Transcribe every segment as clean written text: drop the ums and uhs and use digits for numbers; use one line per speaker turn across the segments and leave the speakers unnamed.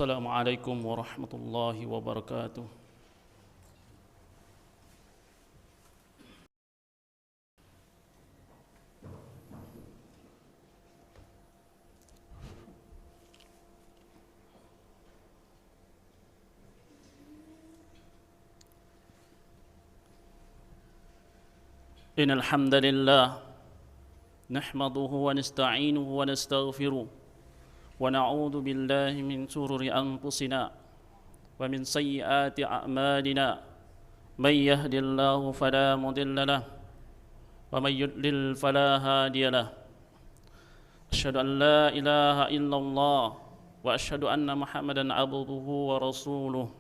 Assalamualaikum warahmatullahi wabarakatuh. Innal hamdalillah nahmaduhu wa nasta'inuhu wa nastaghfiruh wa na'udzu billahi min shururi anfusina wa min sayyiati a'malina may yahdihillahu fala mudilla lahu wa may yudlil fala hadiya lahu asyhadu an la ilaha illallah wa asyhadu anna muhammadan abduhu wa rasuluh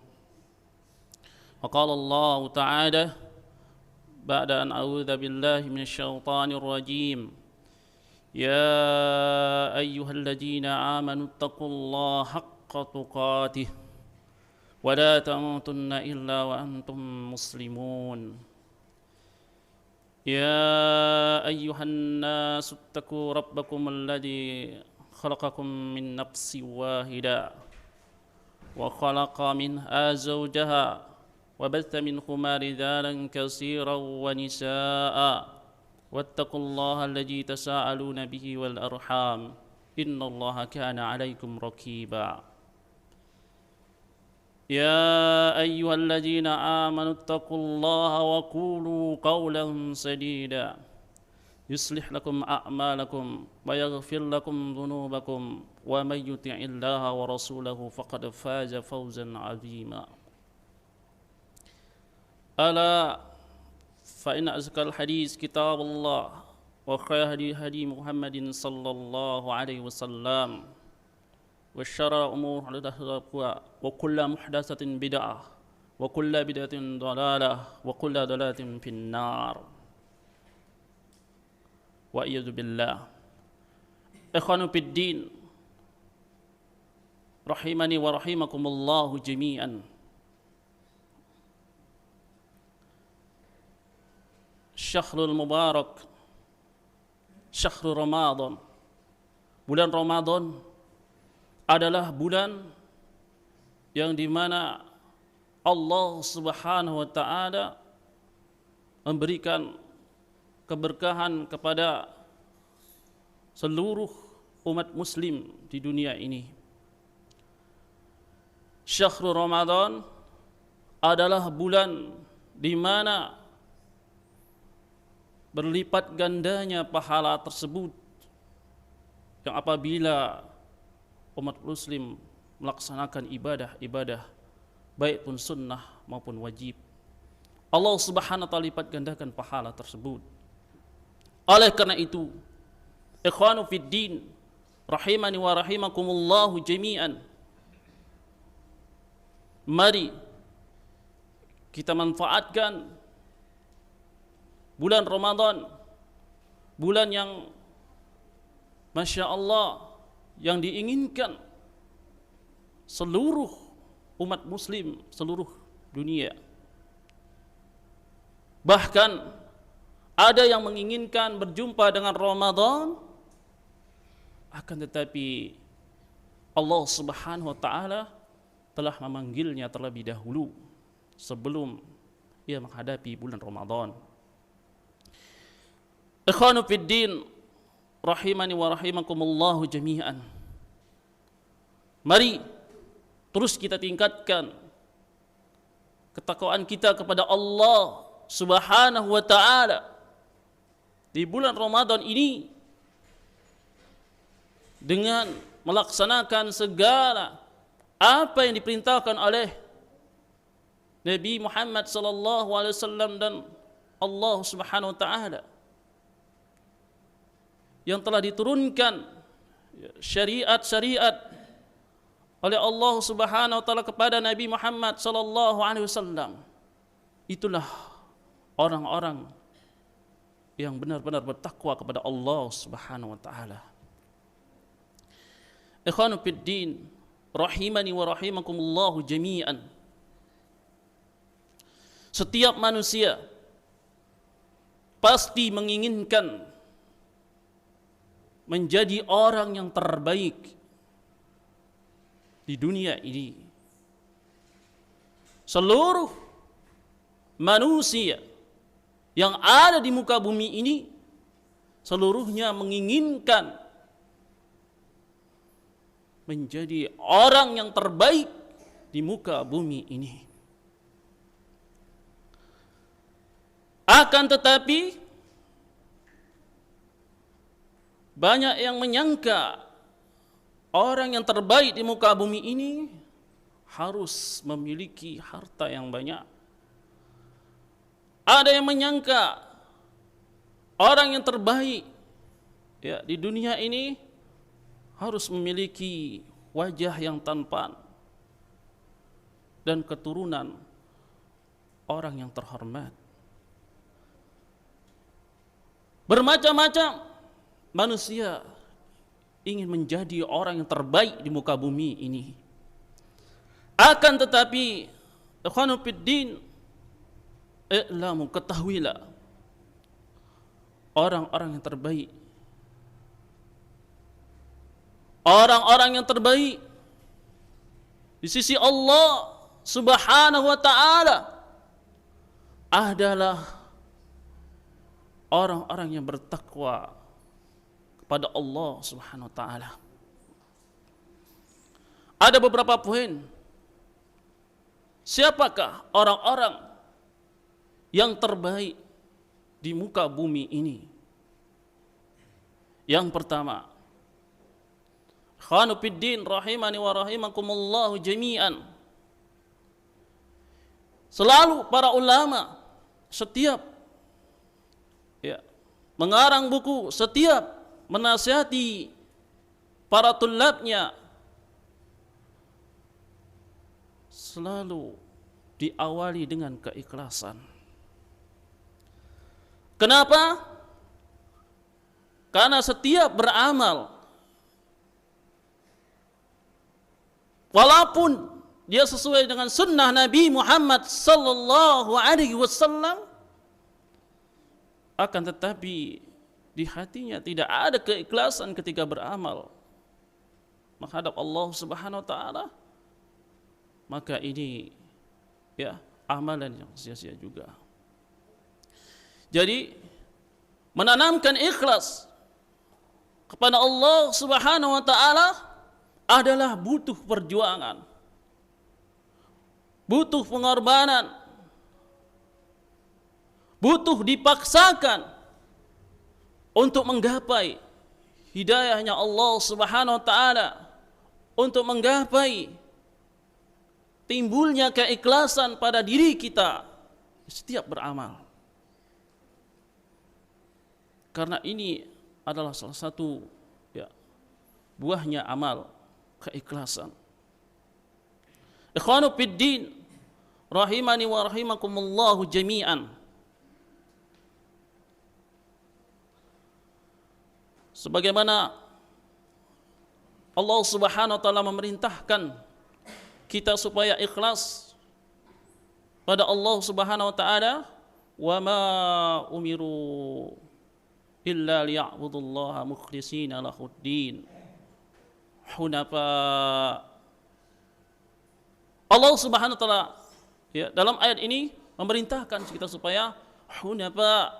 wa qala Allah ta'ala ba'da an a'udzu billahi minasyaitonir rajim ya ayyuhalladzina amanu taqullaha haqqa tuqatih wa la tamutunna illa wa antum muslimun ya ayyuhan nasu taqu rabbakum alladzi khalaqakum min nafsin wahidah wa khalaqa minha zawjaha وبث منهما رجالا كثيرا ونساء واتقوا الله الذي تساءلون به والأرحام إن الله كان عليكم رقيبا يا أيها الذين آمنوا اتقوا الله وقولوا قولا سديدا يصلح لكم أعمالكم ويغفر لكم ذنوبكم ومن يطع الله ورسوله فقد فاز فوزا عظيما ألا فإن أزكى الحديث كتاب الله وخير هدي محمد صلى الله عليه وسلم وشر الأمور محدثاتها وكل محدثة بدعة وكل بدعة ضلالة وكل ضلالة في النار وأعوذ بالله إخواني في الدين رحمني ورحمكم الله جميعا. Syahrul Mubarak, Syahrul Ramadan. Bulan Ramadan adalah bulan yang dimana Allah Subhanahu wa ta'ala memberikan keberkahan kepada seluruh umat muslim di dunia ini. Syahrul Ramadan adalah bulan di mana berlipat gandanya pahala tersebut yang apabila umat muslim melaksanakan ibadah baik pun sunnah maupun wajib, Allah Subhanahu wa ta'ala lipat gandakan pahala tersebut. Oleh karena itu, ikhwanu fid din rahimani wa rahimakumullahu jami'an, mari kita manfaatkan bulan Ramadan, bulan yang Masya Allah, yang diinginkan seluruh umat muslim seluruh dunia. Bahkan ada yang menginginkan berjumpa dengan Ramadan, akan tetapi Allah Subhanahu wa ta'ala telah memanggilnya terlebih dahulu sebelum ia menghadapi bulan Ramadan. Ikhwanu fid din rahimani wa rahimakumullahu jami'an. Mari terus kita tingkatkan ketakwaan kita kepada Allah Subhanahu wa ta'ala di bulan Ramadan ini dengan melaksanakan segala apa yang diperintahkan oleh Nabi Muhammad sallallahu alaihi wasallam dan Allah Subhanahu wa ta'ala yang telah diturunkan syariat-syariat oleh Allah Subhanahu wa ta'ala kepada Nabi Muhammad sallallahu alaihi wasallam. Itulah orang-orang yang benar-benar bertakwa kepada Allah Subhanahu wa ta'ala. Ikhwanu fid din rahimani wa rahimakumullahu jami'an. Setiap manusia pasti menginginkan menjadi orang yang terbaik di dunia ini. Seluruh manusia yang ada di muka bumi ini seluruhnya menginginkan menjadi orang yang terbaik di muka bumi ini. Akan tetapi banyak yang menyangka orang yang terbaik di muka bumi ini harus memiliki harta yang banyak. Ada yang menyangka orang yang terbaik ya di dunia ini harus memiliki wajah yang tampan dan keturunan orang yang terhormat. Bermacam-macam manusia ingin menjadi orang yang terbaik di muka bumi ini. Akan tetapi, ikhwanu fiddin, i'lamu, ketahuilah, orang-orang yang terbaik, orang-orang yang terbaik di sisi Allah Subhanahu wa ta'ala adalah orang-orang yang bertakwa kepada Allah Subhanahu wa ta'ala. Ada beberapa poin. Siapakah orang-orang yang terbaik di muka bumi ini? Yang pertama, ikhwanu fiddin rahimani wa rahimakumullahu jami'an. Selalu para ulama setiap mengarang buku, setiap menasihati para tulabnya selalu diawali dengan keikhlasan. Kenapa? Karena setiap beramal, walaupun dia sesuai dengan sunnah Nabi Muhammad sallallahu alaihi wasallam, akan tetapi di hatinya tidak ada keikhlasan ketika beramal menghadap Allah Subhanahu wa taala, maka ini amalan yang sia-sia juga. Jadi menanamkan ikhlas kepada Allah Subhanahu wa taala adalah butuh perjuangan, butuh pengorbanan, butuh dipaksakan untuk menggapai hidayahnya Allah Subhanahu wa taala, untuk menggapai timbulnya keikhlasan pada diri kita setiap beramal. Karena ini adalah salah satu buahnya amal, keikhlasan. Ikhwanu fiddin rahimani wa rahimakumullahu jami'an. Sebagaimana Allah Subhanahu wa taala memerintahkan kita supaya ikhlas pada Allah Subhanahu wa taala, wa ma umiru illa liya'budullaha mukhlishina lahuddin hunafa. Allah Subhanahu wa taala dalam ayat ini memerintahkan kita supaya hunafa.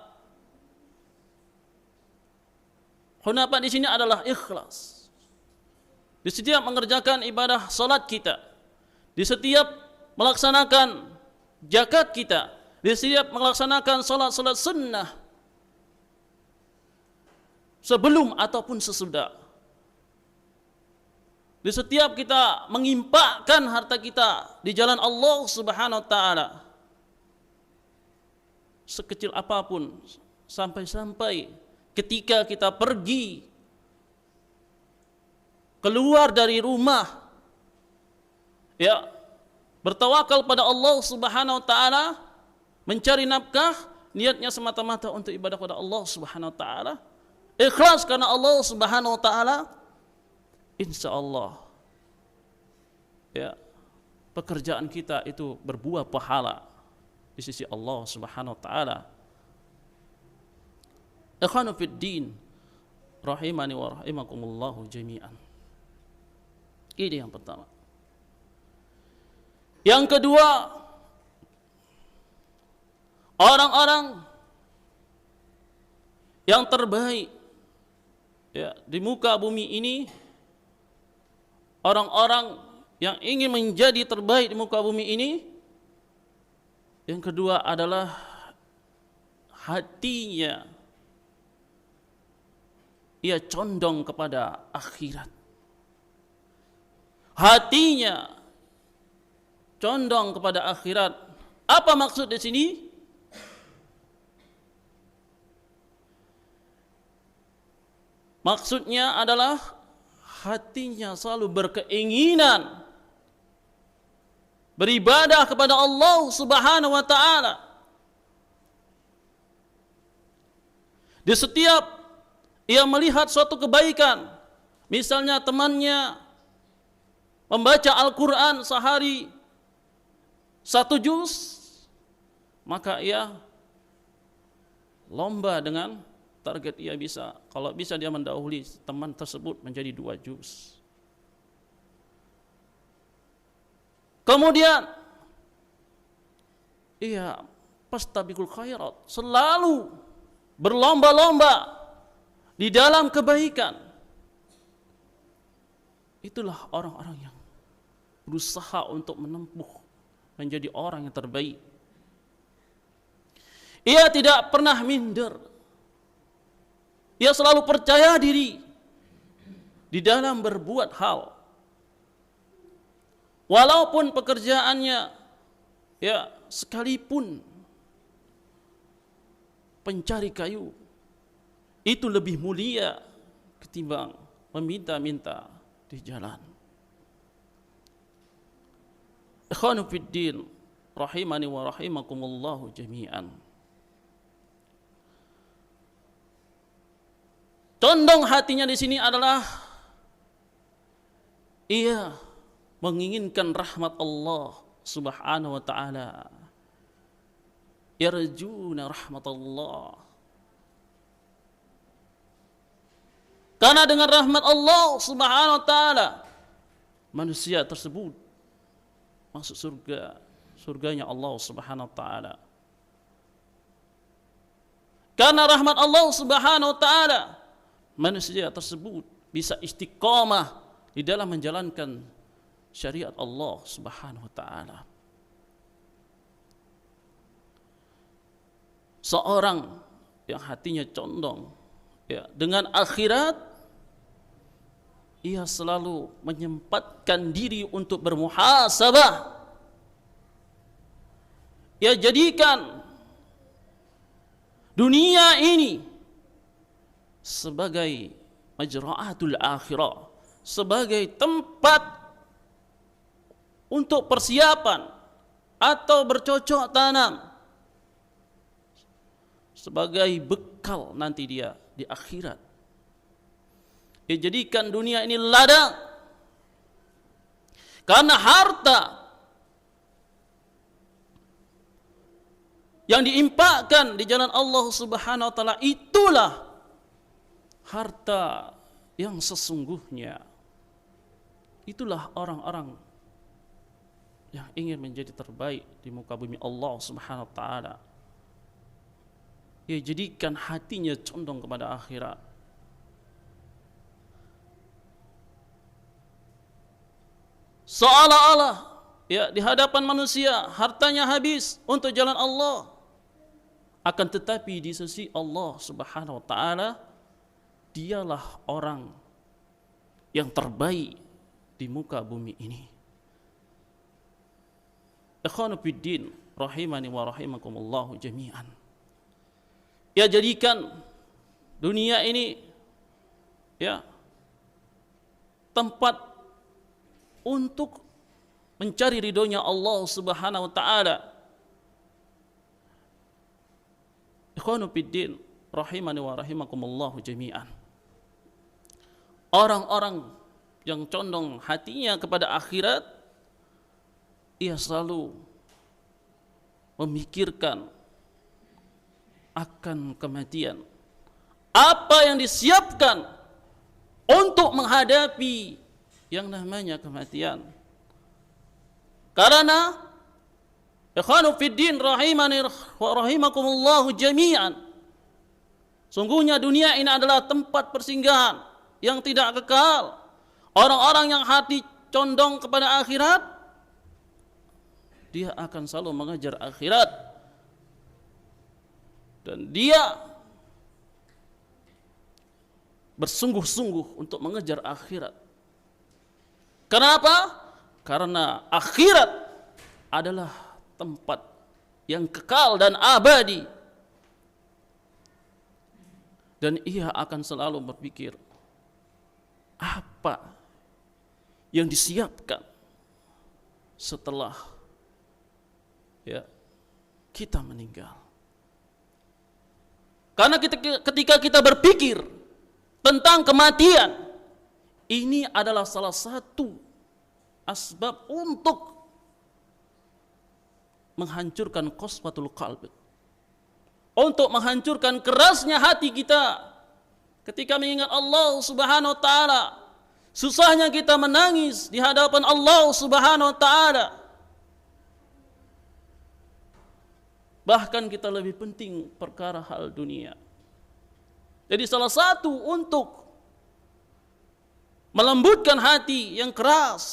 Hunafa di sini adalah ikhlas. Di setiap mengerjakan ibadah salat kita, di setiap melaksanakan zakat kita, di setiap melaksanakan salat-salat sunnah, sebelum ataupun sesudah, di setiap kita mengimpakkan harta kita di jalan Allah Subhanahu wa taala, sekecil apapun, sampai-sampai ketika kita pergi keluar dari rumah, bertawakal pada Allah Subhanahu wa taala, mencari nafkah, niatnya semata-mata untuk ibadah pada Allah Subhanahu wa taala, ikhlas karena Allah Subhanahu wa taala, insyaallah pekerjaan kita itu berbuah pahala di sisi Allah Subhanahu wa taala. Ikhwanu fiddin rahimani wa rahimakumullahu jami'an. Ini yang pertama. Yang kedua, orang-orang yang terbaik ya di muka bumi ini, orang-orang yang ingin menjadi terbaik di muka bumi ini, yang kedua adalah hatinya ia condong kepada akhirat. Hatinya condong kepada akhirat. Apa maksud di sini? Maksudnya adalah hatinya selalu berkeinginan beribadah kepada Allah Subhanahu wa taala. Di setiap ia melihat suatu kebaikan, misalnya temannya membaca Al-Quran sehari 1 juz, maka ia lomba dengan target ia bisa. Kalau bisa dia mendahului teman tersebut menjadi 2 juz. Kemudian ia fastabiqul khairat, selalu berlomba-lomba di dalam kebaikan. Itulah orang-orang yang berusaha untuk menempuh menjadi orang yang terbaik. Ia tidak pernah minder. Ia selalu percaya diri di dalam berbuat hal. Walaupun pekerjaannya ya sekalipun pencari kayu, itu lebih mulia ketimbang meminta-minta di jalan. Ikhwanu fiddin, rahimani wa rahimakumullahu jami'an. Condong hatinya di sini adalah ia menginginkan rahmat Allah Subhanahu wa taala. Yarjuna rahmat Allah. Karena dengan rahmat Allah Subhanahu wa taala manusia tersebut masuk surga, surganya Allah Subhanahu wa taala. Karena rahmat Allah Subhanahu wa taala manusia tersebut bisa istiqamah di dalam menjalankan syariat Allah Subhanahu wa taala. Seorang yang hatinya condong ya dengan akhirat, ia selalu menyempatkan diri untuk bermuhasabah. Ia jadikan dunia ini sebagai majra'atul akhirah, sebagai tempat untuk persiapan atau bercocok tanam, sebagai bekal nanti dia di akhirat. Dia jadikan dunia ini ladang, karena harta yang diinfakkan di jalan Allah Subhanahu wa taala itulah harta yang sesungguhnya. Itulah orang-orang yang ingin menjadi terbaik di muka bumi Allah Subhanahu wa taala. Ia jadikan hatinya condong kepada akhirat. Seolah-olah ya di hadapan manusia hartanya habis untuk jalan Allah. Akan tetapi di sisi Allah Subhanahu wa taala, dialah orang yang terbaik di muka bumi ini. Ikhwanu fiddin, rahimani wa rahimakumullahu jami'an. Ya jadikan dunia ini ya tempat untuk mencari ridhonya Allah Subhanahu wa taala. Ikhwanu fiddin, rahimani wa rahimakumullahu jami'an. Orang-orang yang condong hatinya kepada akhirat, ia selalu memikirkan akan kematian. Apa yang disiapkan untuk menghadapi yang namanya kematian. Karena ikhwanu fiddin rahimani wa rahimakumullahu jami'an, sungguhnya dunia ini adalah tempat persinggahan yang tidak kekal. Orang-orang yang hati condong kepada akhirat, dia akan selalu mengejar akhirat, dan dia bersungguh-sungguh untuk mengejar akhirat. Kenapa? Karena akhirat adalah tempat yang kekal dan abadi, dan ia akan selalu berpikir apa yang disiapkan setelah kita meninggal. Karena ketika kita berpikir tentang kematian, ini adalah salah satu asbab untuk menghancurkan qaswatul qalb, untuk menghancurkan kerasnya hati kita ketika mengingat Allah Subhanahu wa taala. Susahnya kita menangis di hadapan Allah Subhanahu wa taala. Bahkan kita lebih penting perkara hal dunia. Jadi salah satu untuk melembutkan hati yang keras,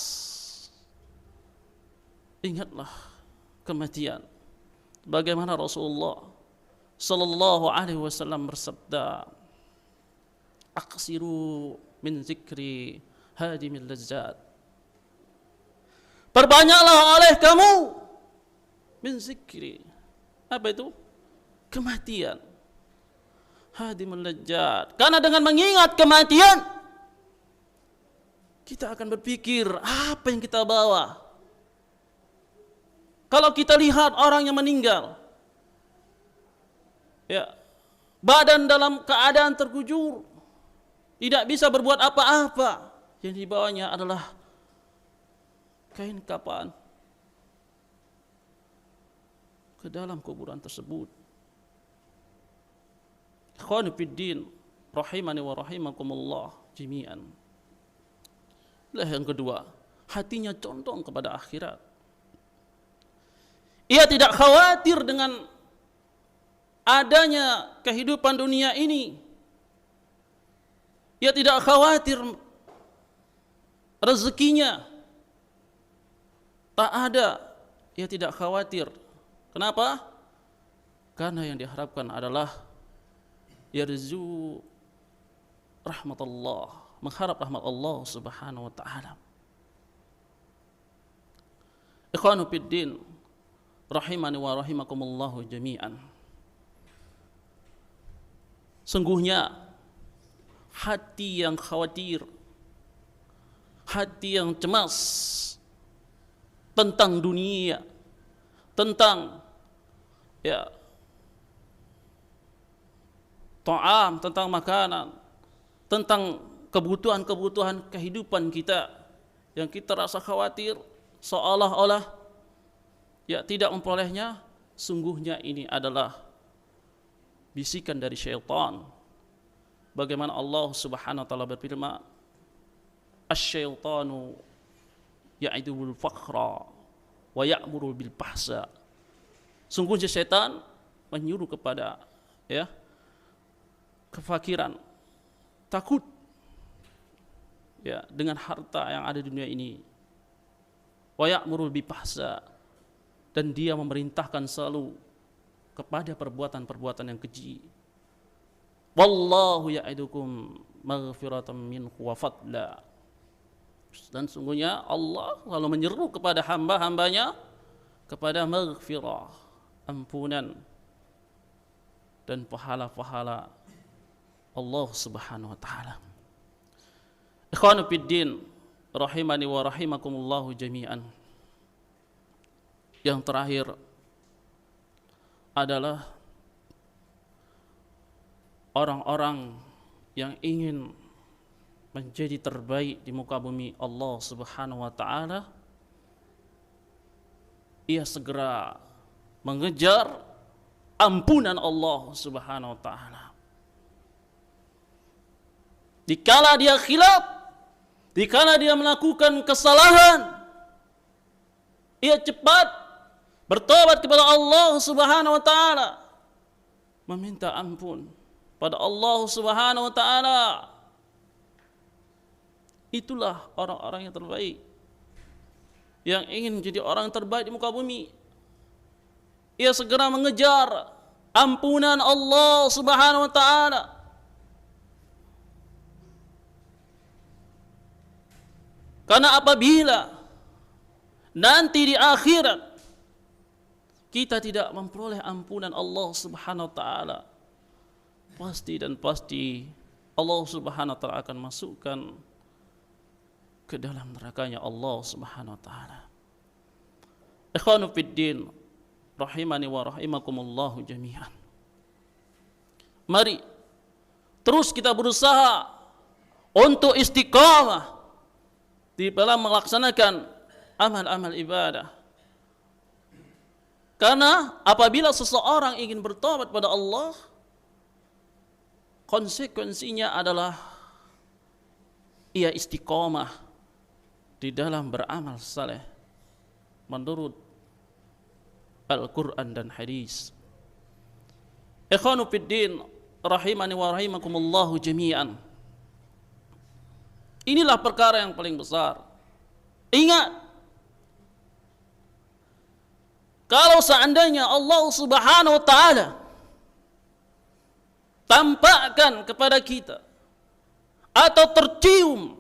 ingatlah kematian. Bagaimana Rasulullah sallallahu alaihi wasallam bersabda, "Aqsiru min zikri hadimil lazzat." Perbanyaklah oleh kamu min zikri. Apa itu? Kematian. Hadimul lazzat. Karena dengan mengingat kematian, kita akan berpikir apa yang kita bawa. Kalau kita lihat orang yang meninggal, badan dalam keadaan terkujur, tidak bisa berbuat apa-apa, yang dibawanya adalah kain kapan ke dalam kuburan tersebut. Ikhwanu fiddin rahimani wa rahimakumullah jami'an. Yang kedua, hatinya condong kepada akhirat. Ia tidak khawatir dengan adanya kehidupan dunia ini. Ia tidak khawatir rezekinya tak ada. Ia tidak khawatir. Kenapa? Karena yang diharapkan adalah yarju rahmatullah, mengharap rahmat Allah Subhanahu wa taala. Ikhwanu fiddin rahimani wa rahimakumullahu jami'an. Sungguhnya hati yang khawatir, hati yang cemas tentang dunia, tentang ta'am, tentang makanan, tentang kebutuhan-kebutuhan kehidupan kita, yang kita rasa khawatir seolah-olah tidak memperolehnya. Sungguhnya ini adalah bisikan dari syaitan. Bagaimana Allah Subhanahu wa taala berfirman, "Asy-syaitanu ya'idul fakhra wa ya'muru bil fahsya." Sungguhnya syaitan menyuruh kepada kefakiran, takut dengan harta yang ada di dunia ini. Wa ya'muru bil fahsya, dan dia memerintahkan selalu kepada perbuatan-perbuatan yang keji. Wallahu ya'idukum maghfiratan minhu wa fadla. Dan sungguhnya Allah lalu menyeru kepada hamba-hambanya kepada maghfirah, ampunan dan pahala-pahala Allah Subhanahu wa taala. Ikhwanu fiddin rahimani wa rahimakumullahu jami'an. Yang terakhir adalah orang-orang yang ingin menjadi terbaik di muka bumi Allah Subhanahu wa taala, ia segera mengejar ampunan Allah Subhanahu wa taala. Dikala dia khilaf, dikala dia melakukan kesalahan, ia cepat bertobat kepada Allah Subhanahu wa taala, meminta ampun pada Allah Subhanahu wa taala. Itulah orang-orang yang terbaik, yang ingin menjadi orang terbaik di muka bumi. Ia segera mengejar ampunan Allah Subhanahu wa taala. Karena apabila nanti di akhirat kita tidak memperoleh ampunan Allah Subhanahu wa taala, pasti dan pasti Allah Subhanahu wa taala akan masukkan ke dalam nerakanya Allah Subhanahu wa taala. Ikhwanu fid din, rahimani wa rahimakumullah jami'an. Mari terus kita berusaha untuk istiqamah di dalam melaksanakan amal-amal ibadah. Karena apabila seseorang ingin bertobat pada Allah, konsekuensinya adalah ia istiqamah di dalam beramal saleh menurut Al-Quran dan hadis. Ikhwanu fid din, rahimani wa rahimakumullahu jami'an. Inilah perkara yang paling besar. Ingat, kalau seandainya Allah Subhanahu wa taala tampakkan kepada kita atau tercium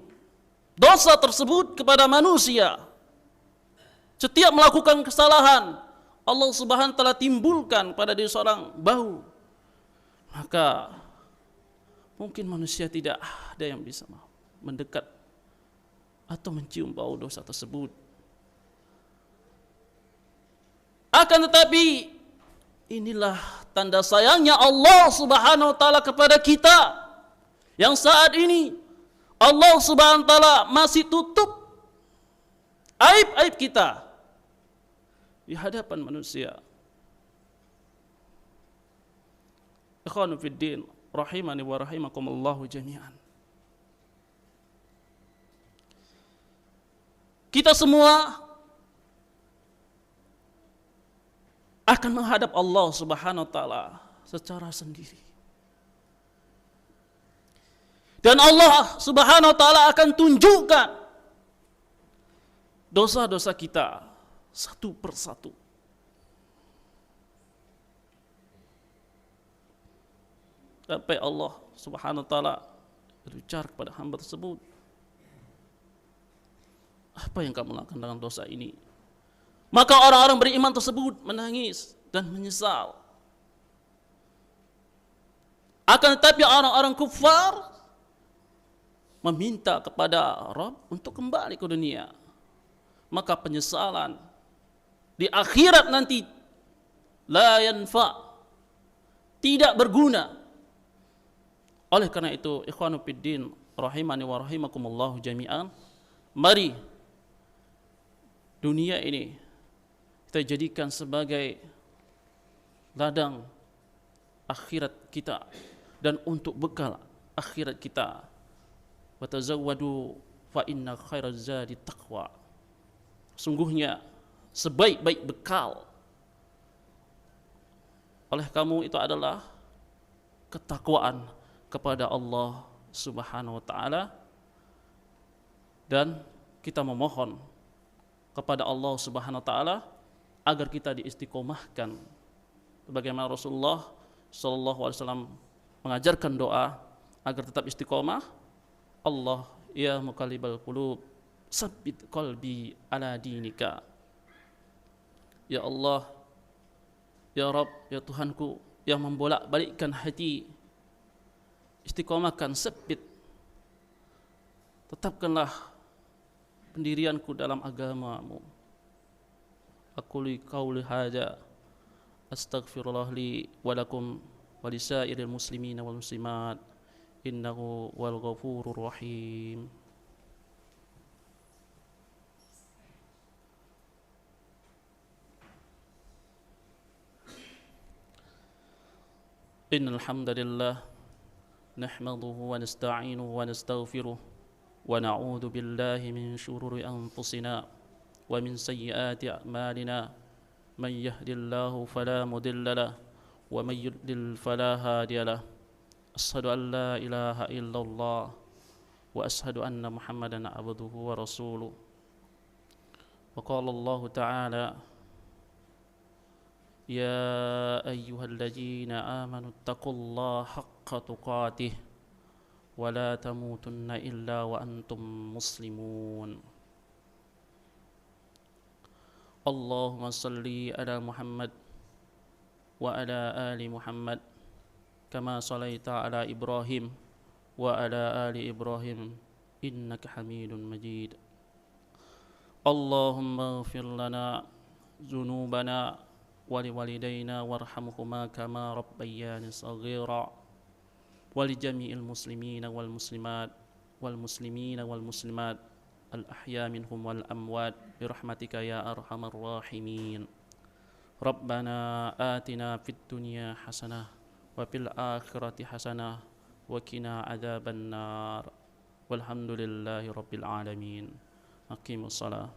dosa tersebut kepada manusia, setiap melakukan kesalahan Allah Subhanahu wa taala timbulkan pada diri seorang bau, maka mungkin manusia tidak ada yang bisa mendekat atau mencium bau dosa tersebut. Akan tetapi inilah tanda sayangnya Allah Subhanahu wa taala kepada kita, yang saat ini Allah Subhanahu wa taala masih tutup aib-aib kita di hadapan manusia. Ikhwanu fid din, rahimani wa rahimakumullah jami'an. Kita semua akan menghadap Allah Subhanahu wa taala secara sendiri. Dan Allah Subhanahu wa taala akan tunjukkan dosa-dosa kita satu persatu. Sampai Allah Subhanahu wa taala berbicara kepada hamba tersebut, apa yang kamu lakukan dengan dosa ini? Maka orang-orang beriman tersebut menangis dan menyesal. Akan tetapi orang-orang kufar meminta kepada Rabb untuk kembali ke dunia. Maka penyesalan di akhirat nanti la yanfa, tidak berguna. Oleh karena itu, ikhwanu fid din, rahimani wa rahimakumullah jami'an, mari dunia ini kita jadikan sebagai ladang akhirat kita dan untuk bekal akhirat kita. Wa tazawwadu fa inna khairaz zadi taqwa. Sungguhnya sebaik-baik bekal oleh kamu itu adalah ketakwaan kepada Allah Subhanahu wa taala, dan kita memohon kepada Allah Subhanahu wa taala agar kita diistiqomahkan sebagaimana Rasulullah sallallahu alaihi wasallam mengajarkan doa agar tetap istiqomah. Allah ya muqallibal qulub sabbit qalbi ala dinika. Ya Allah, ya Rabb, ya Tuhanku yang membolak-balikkan hati, istiqomahkan, sabit, tetapkanlah pendirianku dalam agamamu. Aquli qauli hadza astaghfirullah li wa lakum wa lisairil muslimina wal muslimat innahu wal ghafurur rahim. Innal hamdalillah nahmaduhu wa nasta'inuhu wa nastaghfiruh wa na'udzu billahi min shururi anfusina ومن سيئات أعمالنا من يهد الله فلا مضل له ومن يضلل فلا هادي له أشهد أن لا إله إلا الله وأشهد أن محمدا عبده ورسوله وقال الله تعالى يا أيها الذين آمنوا اتقوا الله حق تقاته ولا تموتن إلا وأنتم مسلمون اللهم صل على محمد وعلى آل محمد كما صليت على إبراهيم وعلى آل إبراهيم إنك حميد مجيد اللهم اغفر لنا ذنوبنا ولوالدينا وارحمهما كما ربياني صغيرا ولجميع المسلمين والمسلمات الأحياء منهم والأموات برحمتك يا أرحم الراحمين ربنا آتنا في الدنيا حسنة وفي الآخرة حسنة وقنا عذاب النار والحمد لله رب العالمين أقيموا الصلاة